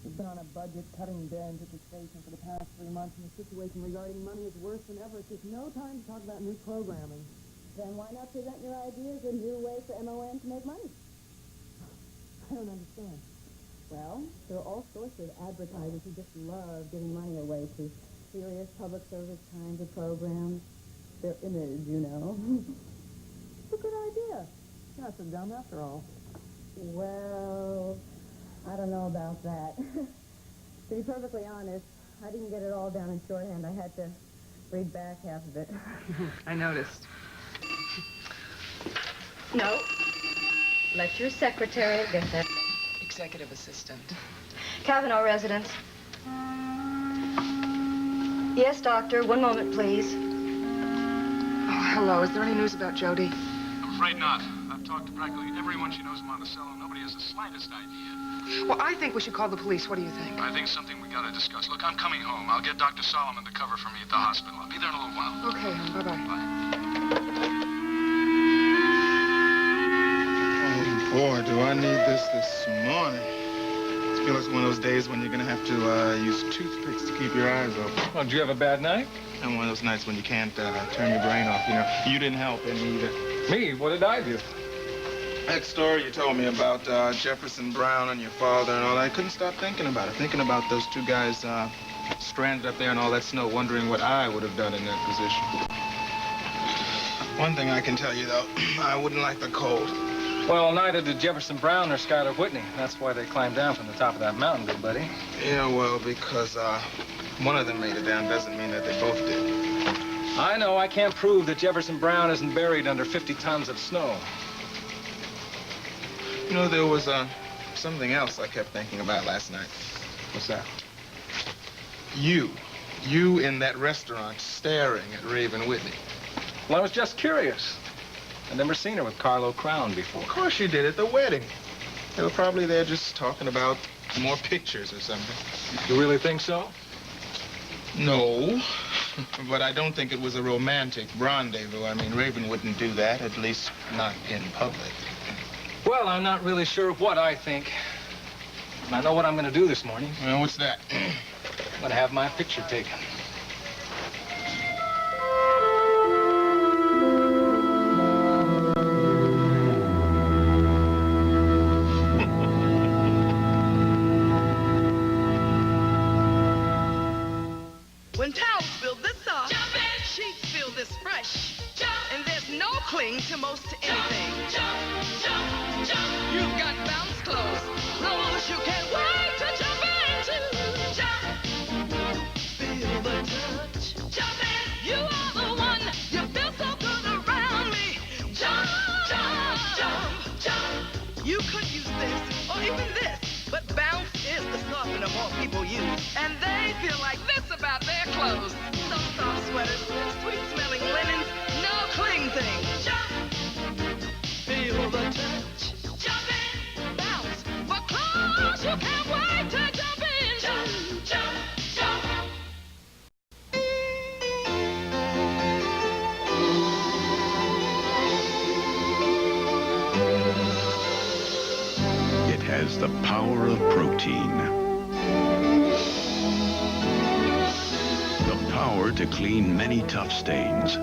N: We've been on a budget cutting bends at the station for the past 3 months, and the situation regarding money is worse than ever. It's just no time to talk about new programming.
O: Then why not present your ideas as a new way for MON to make money?
N: I don't understand.
O: Well, there are all sorts of advertisers who just love giving money away to serious public service kinds of programs. Their image, you know. It's a good idea.
N: Yeah, it's dumb after all.
O: Well, I don't know about that. To be perfectly honest, I didn't get it all down in shorthand. I had to read back half of it.
Y: I noticed.
O: No. Let your secretary get that.
Y: Executive assistant.
L: Kavanaugh residence. Yes, doctor. One moment, please.
Y: Oh, hello. Is there any news about Jody?
A: I'm afraid not. I've talked to practically everyone she knows in Monticello. Nobody has the slightest idea.
Y: Well, I think we should call the police. What do you think?
A: I think it's something we gotta discuss. Look, I'm coming home. I'll get Dr. Solomon to cover for me at the hospital. I'll be there in a little while.
Y: Okay, hon. Bye-bye.
E: Oh, boy, do I need this morning. It feels like one of those days when you're going to have to use toothpicks to keep your eyes open.
R: Well, did you have a bad night?
E: And one of those nights when you can't turn your brain off, you know. You didn't help any either.
R: Me? What did I do?
E: That story you told me about Jefferson Brown and your father and all that, I couldn't stop thinking about it. Thinking about those two guys stranded up there in all that snow, wondering what I would have done in that position. One thing I can tell you, though, I wouldn't like the cold.
R: Well, neither did Jefferson Brown or Schuyler Whitney. That's why they climbed down from the top of that mountain, good buddy.
E: Yeah, well, because one of them made it down doesn't mean that they both did.
R: I know. I can't prove that Jefferson Brown isn't buried under 50 tons of snow.
E: You know, there was something else I kept thinking about last night.
R: What's that?
E: You in that restaurant staring at Raven Whitney.
R: Well, I was just curious. I'd never seen her with Carlo Crown before.
E: Of course you did, at the wedding. They were probably there just talking about more pictures or something.
R: You really think so?
E: No, but I don't think it was a romantic rendezvous. I mean, Raven wouldn't do that, at least not in public.
R: Well, I'm not really sure what I think. I know what I'm going to do this morning.
E: Well, what's that?
R: I'm going to have my picture taken.
P: When towels feel this soft, sheets feel this fresh, and there's no cling to most anything. You've got bounce clothes, clothes you can't wait to jump into. Feel the touch. Jump in. You are the one. You feel so good around me. Jump, jump, jump, jump. You could use this or even this, but bounce is the softener more people use, and they feel like this about their clothes. So soft sweaters, sweet-smelling linens, no cling thing. Jump. Feel the touch. Jump in. Bounce. For clothes you can't wait to jump in. Jump, jump, jump.
K: It has the power of protein. The power to clean many tough stains.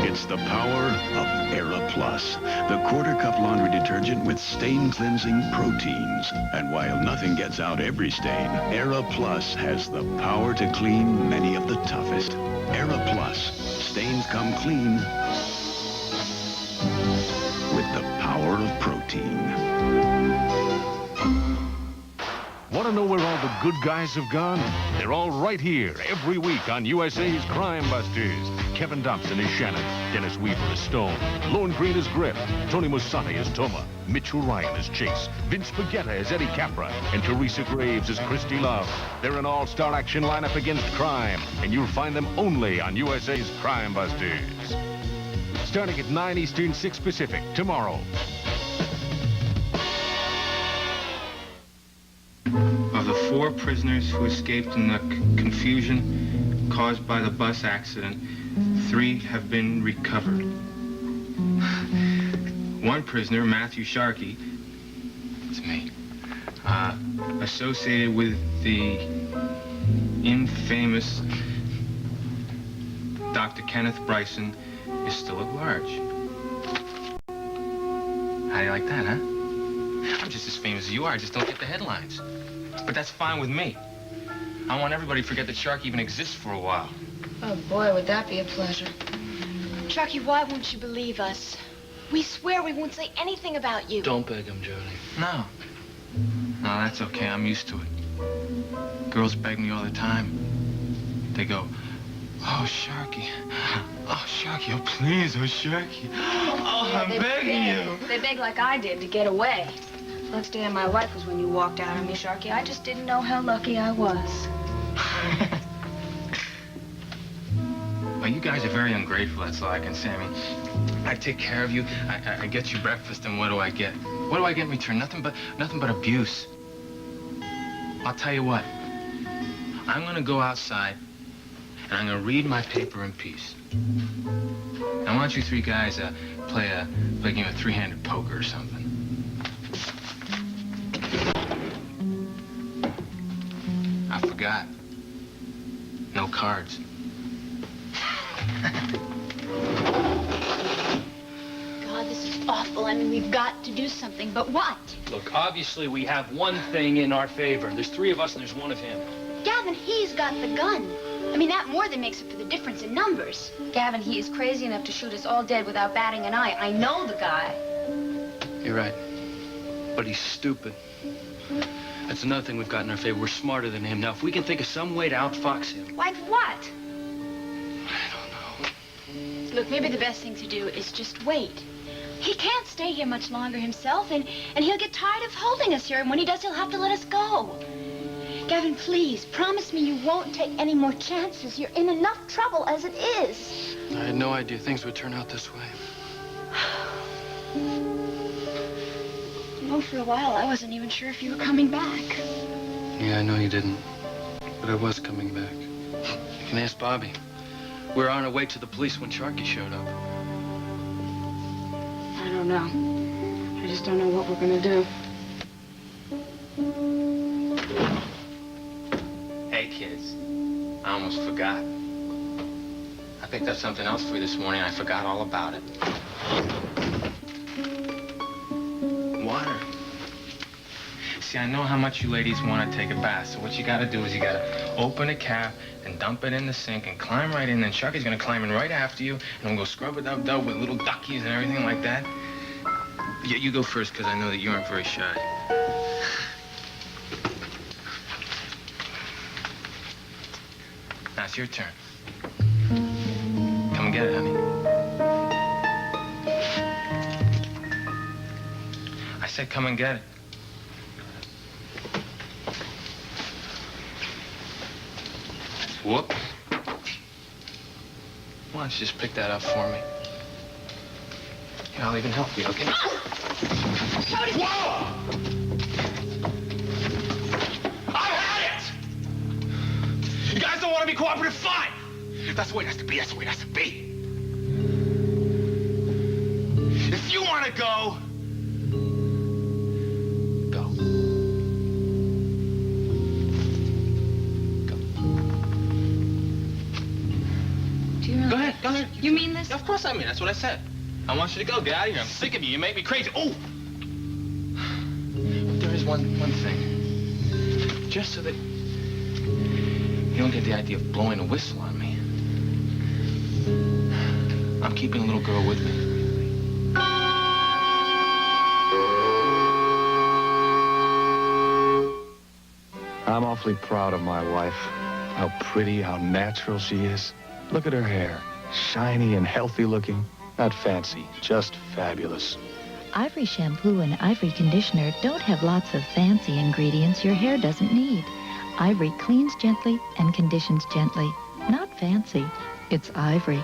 K: It's the power of Era Plus, the quarter-cup laundry detergent with stain-cleansing proteins. And while nothing gets out every stain, Era Plus has the power to clean many of the toughest. Era Plus. Stains come clean with the power of protein.
I: Want to know where all the good guys have gone? They're all right here every week on USA's Crime Busters. Kevin Dobson is Shannon. Dennis Weaver is Stone. Lorne Green is Griff. Tony Musante is Toma. Mitchell Ryan is Chase. Vince Spagetta is Eddie Capra. And Teresa Graves is Christy Love. They're an all-star action lineup against crime. And you'll find them only on USA's Crime Busters. Starting at 9 Eastern, 6 Pacific, tomorrow.
B: Of the 4 prisoners who escaped in the confusion caused by the bus accident, 3 have been recovered. 1 prisoner, Matthew Sharkey, it's me, associated with the infamous Dr. Kenneth Bryson, is still at large. How do you like that, huh? I'm just as famous as you are, I just don't get the headlines. But that's fine with me. I want everybody to forget that Shark even exists for a while.
D: Oh, boy, would that be a pleasure.
C: Sharky, why won't you believe us? We swear we won't say anything about you.
F: Don't beg him, Jody.
B: No. No, that's okay. I'm used to it. Girls beg me all the time. They go, oh, Sharky. Oh, Sharky. Oh, please. Oh, Sharky. Oh, I'm begging you.
C: They beg like I did to get away. First day of my life was when you walked out on me, Sharky. I just didn't know how lucky I was.
B: Well, you guys are very ungrateful, that's all I can say. I mean, I take care of you, I get you breakfast, and what do I get? What do I get in return? Nothing but abuse. I'll tell you what. I'm gonna go outside, and I'm gonna read my paper in peace. Now, why don't you 3 guys play a game of 3-handed poker or something? I forgot. No cards.
C: God, this is awful. I mean, we've got to do something, but what?
F: Look, obviously we have one thing in our favor. There's 3 of us and there's 1 of him.
C: Gavin, he's got the gun. I mean, that more than makes up for the difference in numbers. Gavin, he is crazy enough to shoot us all dead without batting an eye. I know the guy.
F: You're right. But he's stupid. That's another thing we've got in our favor. We're smarter than him. Now, if we can think of some way to outfox him.
C: Like what? Look, maybe the best thing to do is just wait. He can't stay here much longer himself, and he'll get tired of holding us here, and when he does, he'll have to let us go. Gavin, please, promise me you won't take any more chances. You're in enough trouble as it is.
F: I had no idea things would turn out this way.
C: You know, for a while, I wasn't even sure if you were coming back.
F: Yeah, I know you didn't. But I was coming back. You can ask Bobby. We were on our way to the police when Sharky showed up.
C: I don't know. I just don't know what we're gonna do.
B: Hey, kids. I almost forgot. I picked up something else for you this morning. I forgot all about it. Water. See, I know how much you ladies want to take a bath, so what you gotta do is you gotta open a cap and dump it in the sink and climb right in, and Sharky's gonna climb in right after you, and we'll go scrub it up with little duckies and everything like that. Yeah, you go first, because I know that you aren't very shy. Now it's your turn. Come and get it, honey. I said come and get it. Whoops. Why don't you just pick that up for me? Here, I'll even help you, okay?
P: Jody!
B: Whoa! I had it! You guys don't want to be cooperative? Fine! That's the way it has to be. That's the way it has to be. If you want to go, Go ahead, go ahead.
C: You mean this?
B: Of course I mean. That's what I said. I want you to go. Get out of here. I'm sick of you. You make me crazy. Oh! There is one thing. Just so that you don't get the idea of blowing a whistle on me. I'm keeping a little girl with me.
J: I'm awfully proud of my wife. How pretty, how natural she is. Look at her hair. Shiny and healthy looking. Not fancy, just fabulous.
S: Ivory shampoo and Ivory conditioner don't have lots of fancy ingredients your hair doesn't need. Ivory cleans gently and conditions gently. Not fancy. It's Ivory.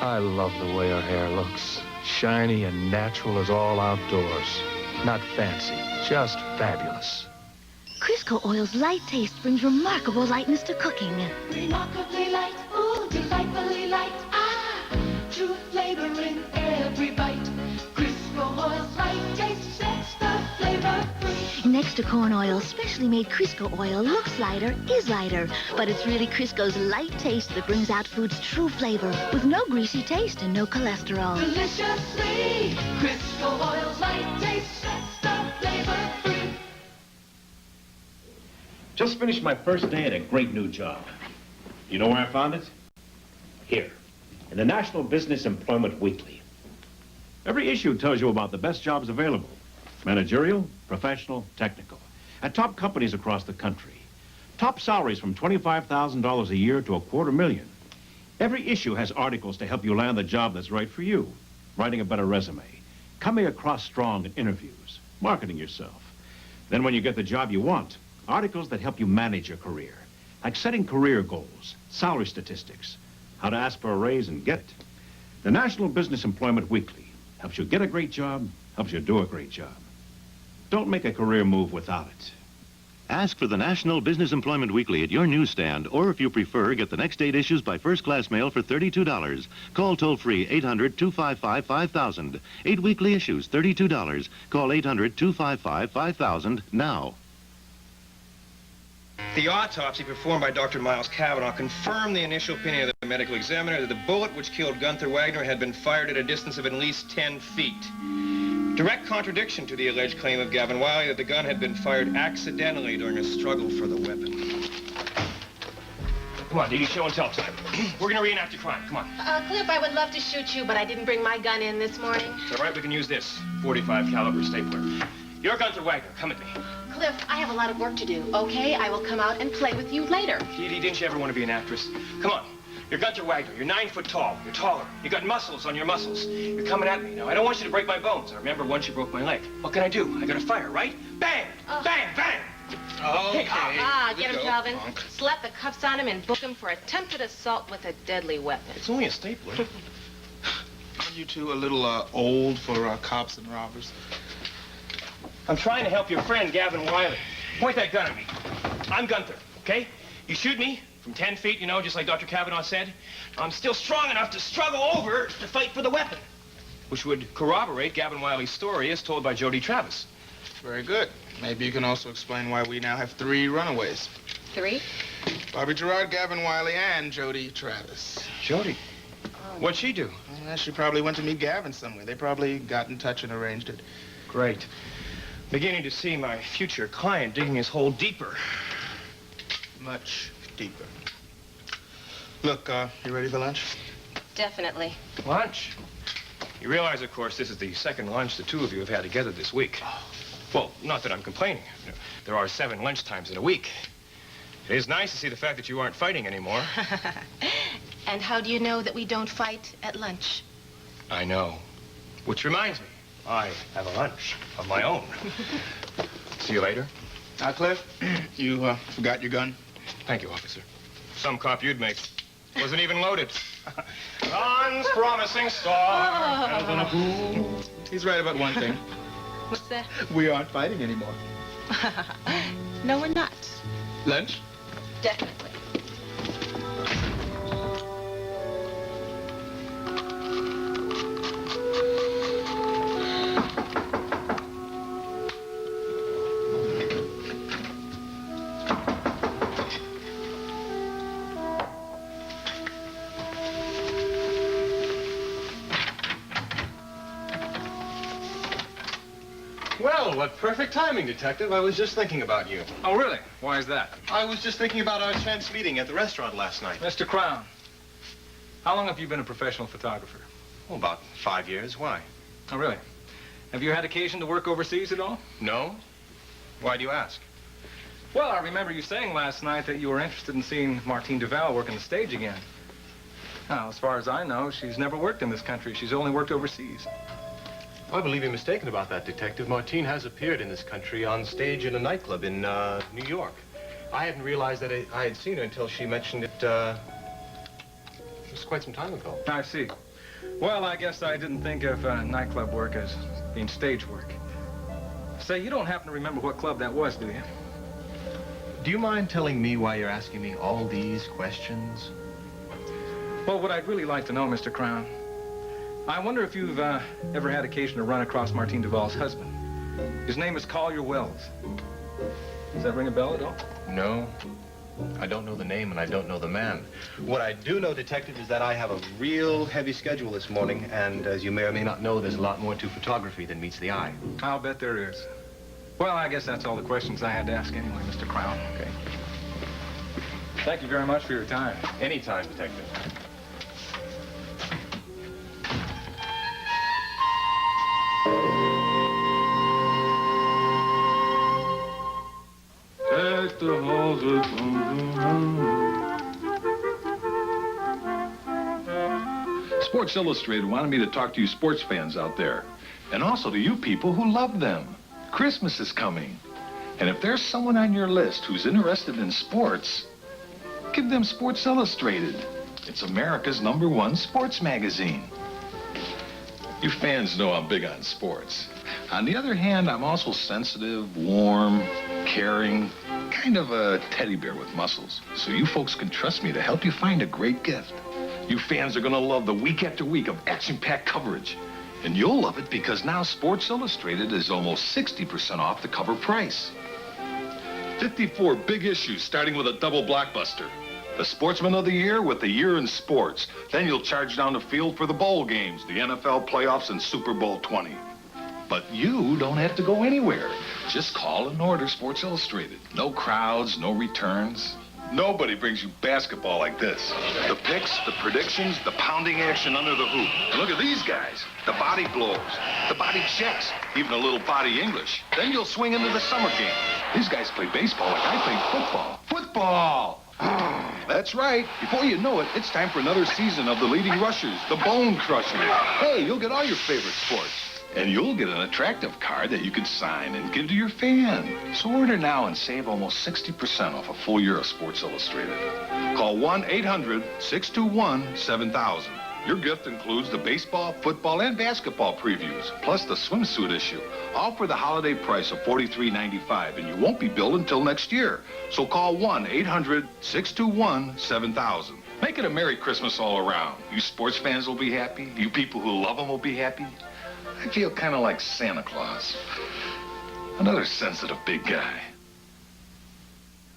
J: I love the way her hair looks. Shiny and natural as all outdoors. Not fancy, just fabulous.
T: Crisco oil's light taste brings remarkable lightness to cooking.
P: Remarkably light, ooh, delightfully light. Ah, true flavor in every bite. Crisco oil's light taste sets the flavor free.
T: Next to corn oil, specially made Crisco oil looks lighter, is lighter, but it's really Crisco's light taste that brings out food's true flavor with no greasy taste and no cholesterol.
P: Deliciously, Crisco oil's light taste sets the flavor free.
W: Just finished my first day at a great new job. You know where I found it? Here, in the National Business Employment Weekly. Every issue tells you about the best jobs available. Managerial, professional, technical. At top companies across the country. Top salaries from $25,000 a year to $250,000. Every issue has articles to help you land the job that's right for you. Writing a better resume. Coming across strong in interviews. Marketing yourself. Then when you get the job you want, articles that help you manage your career, like setting career goals, salary statistics, how to ask for a raise and get it. The National Business Employment Weekly helps you get a great job, helps you do a great job. Don't make a career move without it.
X: Ask for the National Business Employment Weekly at your newsstand, or if you prefer, get the next 8 issues by first-class mail for $32. Call toll-free 800-255-5000. 8 weekly issues, $32. Call 800-255-5000 now.
B: The autopsy performed by Dr. Miles Cavanaugh confirmed the initial opinion of the medical examiner that the bullet which killed Gunther Wagner had been fired at a distance of at least 10 feet. Direct contradiction to the alleged claim of Gavin Wiley that the gun had been fired accidentally during a struggle for the weapon. Come on, Dee Dee, show and tell time. We're gonna reenact your crime. Come on.
D: Cliff, I would love to shoot you, but I didn't bring my gun in this morning.
B: It's all right, we can use this 45 caliber stapler. You're Gunther Wagner. Come at me.
D: Cliff, I have a lot of work to do, okay? I will come out and play with you later.
B: Dee Dee, didn't you ever want to be an actress? Come on. You're Gunther Wagner. You're 9 foot tall. You're taller. You got muscles on your muscles. You're coming at me. Now, I don't want you to break my bones. I remember once you broke my leg. What can I do? I gotta fire, right? Bang! Bang! Bang!
E: Okay.
D: Get him, Calvin. Slap the cuffs on him and book him for attempted assault with a deadly weapon.
B: It's only a stapler.
E: Are you two a little old for cops and robbers?
B: I'm trying to help your friend, Gavin Wiley. Point that gun at me. I'm Gunther, okay? You shoot me from 10 feet, you know, just like Dr. Cavanaugh said. I'm still strong enough to struggle over to fight for the weapon, which would corroborate Gavin Wiley's story as told by Jody Travis.
E: Very good. Maybe you can also explain why we now have 3 runaways.
D: 3?
E: Bobby Gerard, Gavin Wiley, and Jody Travis.
B: Jody? What'd she do?
E: Well, she probably went to meet Gavin somewhere. They probably got in touch and arranged it.
B: Great. Beginning to see my future client digging his hole deeper.
E: Much deeper. Look, you ready for lunch?
D: Definitely.
B: Lunch? You realize, of course, this is the second lunch the two of you have had together this week. Well, not that I'm complaining. There are 7 lunch times in a week. It is nice to see the fact that you aren't fighting anymore.
D: And how do you know that we don't fight at lunch?
B: I know. Which reminds me, I have a lunch of my own. See you later.
E: Cliff, you forgot your gun?
B: Thank you, officer. Some cop you'd make. Wasn't even loaded. Dawn's promising star. Heaven a pool.
E: He's right about one thing.
D: What's that?
E: We aren't fighting anymore.
D: No, we're not.
E: Lunch?
D: Definitely.
B: Well, what perfect timing, Detective. I was just thinking about you.
A: Oh, really? Why is that?
B: I was just thinking about our chance meeting at the restaurant last night.
A: Mr. Crown, how long have you been a professional photographer?
B: Oh, about 5 years. Why?
A: Oh, really? Have you had occasion to work overseas at all?
B: No. Why do you ask?
R: Well, I remember you saying last night that you were interested in seeing Martine Duval working the stage again. Now, as far as I know, she's never worked in this country. She's only worked overseas.
G: I believe you're mistaken about that, Detective. Martine has appeared in this country on stage in a nightclub in New York. I hadn't realized that I had seen her until she mentioned it just quite some time ago.
R: I see. Well, I guess I didn't think of nightclub work as being stage work. Say, you don't happen to remember what club that was, do you?
G: Do you mind telling me why you're asking me all these questions?
R: Well, what I'd really like to know, Mr. Crown, I wonder if you've ever had occasion to run across Martine Duval's husband. His name is Collier Wells. Does that ring a bell at all?
G: No. I don't know the name and I don't know the man. What I do know, Detective, is that I have a real heavy schedule this morning, and as you may or may not know, there's a lot more to photography than meets the eye.
R: I'll bet there is. Well, I guess that's all the questions I had to ask anyway, Mr. Crown.
G: Okay.
R: Thank you very much for your time.
G: Anytime, Detective.
A: Take the hoses
I: Sports Illustrated wanted me to talk to you sports fans out there, and also to you people who love them. Christmas is coming, and if there's someone on your list who's interested in sports, give them Sports Illustrated. It's America's #1 sports magazine. You fans know I'm big on sports. On the other hand, I'm also sensitive, warm, caring, kind of a teddy bear with muscles. So you folks can trust me to help you find a great gift. You fans are going to love the week after week of action-packed coverage. And you'll love it because now Sports Illustrated is almost 60% off the cover price. 54 big issues starting with a double blockbuster. The Sportsman of the Year with the Year in Sports. Then you'll charge down the field for the bowl games, the NFL playoffs, and Super Bowl 20. But you don't have to go anywhere. Just call and order Sports Illustrated. No crowds, no returns. Nobody brings you basketball like this. The picks, the predictions, the pounding action under the hoop. And look at these guys. The body blows, the body checks, even a little body English. Then you'll swing into the summer game. These guys play baseball like I played football. Football! That's right. Before you know it, it's time for another season of the leading rushers, the Bone Crushers. Hey, you'll get all your favorite sports. And you'll get an attractive card that you can sign and give to your fan. So order now and save almost 60% off a full year of Sports Illustrated. Call 1-800-621-7000. Your gift includes the baseball, football, and basketball previews, plus the swimsuit issue, all for the holiday price of $43.95, and you won't be billed until next year. So call 1-800-621-7000. Make it a Merry Christmas all around. You sports fans will be happy. You people who love them will be happy. I feel kind of like Santa Claus. Another sensitive big guy.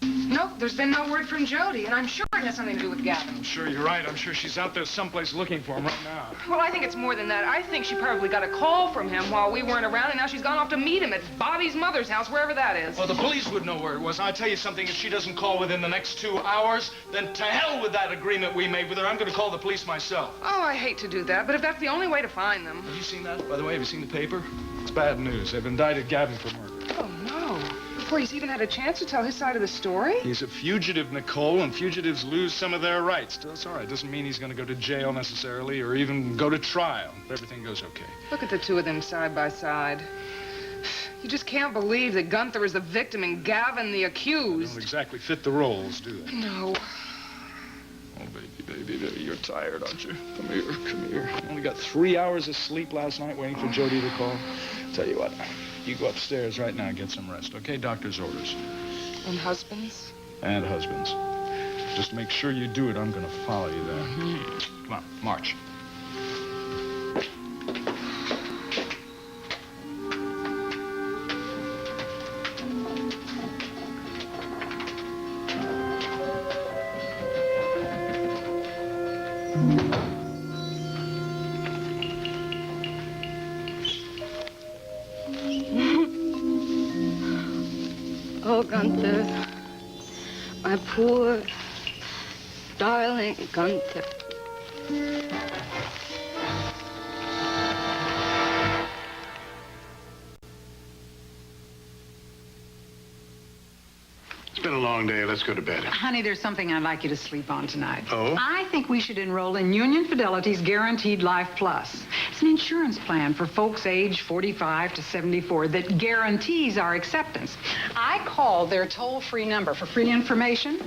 N: Nope, there's been no word from Jody, and I'm sure it has something to do with Gavin.
A: I'm sure you're right. I'm sure she's out there someplace looking for him right now.
N: Well, I think it's more than that. I think she probably got a call from him while we weren't around, and now she's gone off to meet him at Bobby's mother's house, wherever that is.
A: Well, the police would know where it was. I tell you something, if she doesn't call within the next 2 hours, then to hell with that agreement we made with her. I'm going to call the police myself.
N: Oh, I hate to do that, but if that's the only way to find them.
A: Have you seen that? By the way, have you seen the paper? It's bad news. They've indicted Gavin for murder.
N: Oh, no. Before he's even had a chance to tell his side of the story?
A: He's a fugitive, Nicole, and fugitives lose some of their rights. That's all right. Doesn't mean he's going to go to jail necessarily or even go to trial if everything goes okay.
N: Look at the two of them side by side. You just can't believe that Gunther is the victim and Gavin the accused.
A: They don't exactly fit the roles, do they?
N: No.
A: Oh, baby, you're tired, aren't you? Come here. You only got 3 hours of sleep last night waiting for Jody to call. Tell you what, you go upstairs right now and get some rest, okay? Doctor's orders.
N: And husbands?
A: And husbands. Just make sure you do it. I'm going to follow you there.
N: Mm-hmm.
A: Come on, march.
L: Oh, Gunther. My poor, darling Gunther.
H: been a long day. Let's go to bed.
M: Honey, there's something I'd like you to sleep on tonight.
H: Oh?
M: I think we should enroll in Union Fidelity's Guaranteed Life Plus. It's an insurance plan for folks aged 45 to 74 that guarantees our acceptance. I called their toll-free number for free information.